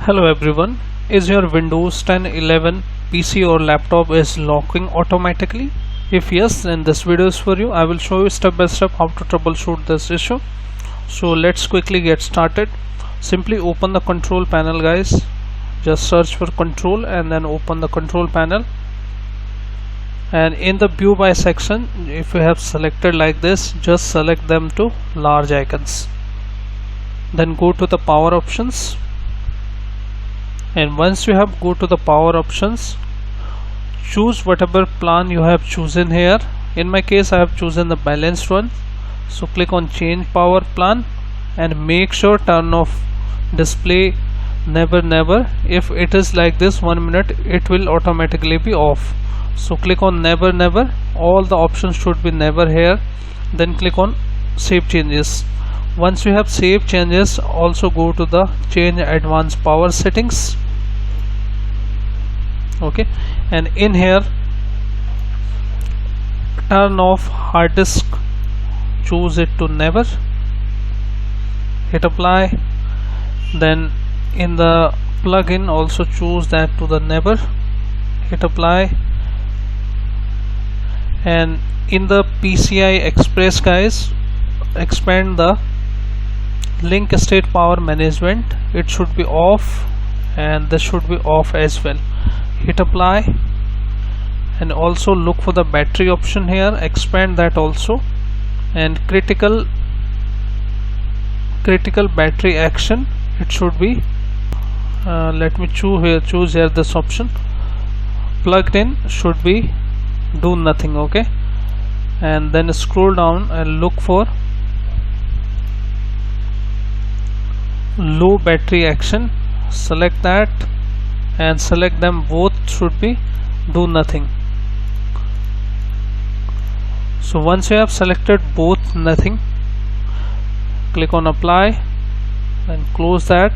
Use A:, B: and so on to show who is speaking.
A: Hello everyone. Is your Windows 10, 11 PC or laptop is locking automatically? If yes, then this video is for you. I will show you step by step how to troubleshoot this issue. So let's quickly get started. Simply open the control panel, guys. Just search for control and then open the control panel. And in the view by section, if you have selected like this, just select them to large icons. Then go to the power options. And once you have go to the power options, choose whatever plan you have chosen here. In my case, I have chosen the balanced one. So click on change power plan and make sure turn off display never. If it is like this 1 minute, it will automatically be off. So click on never. All the options should be never here. Then click on save changes. Once you have saved changes, also go to the change advanced power settings. Okay, and in here turn off hard disk, choose it to never, hit apply. Then in the plugin also choose that to the never, hit apply. And in the PCI Express, guys, expand the link state power management, it should be off and this should be off as well. Hit apply and also look for the battery option here, expand that also. And critical battery action, it should be let me choose here this option, plugged in, should be do nothing. Okay, and then scroll down and look for low battery action, select that and select them both, should be do nothing. So once you have selected both nothing, click on apply and close that.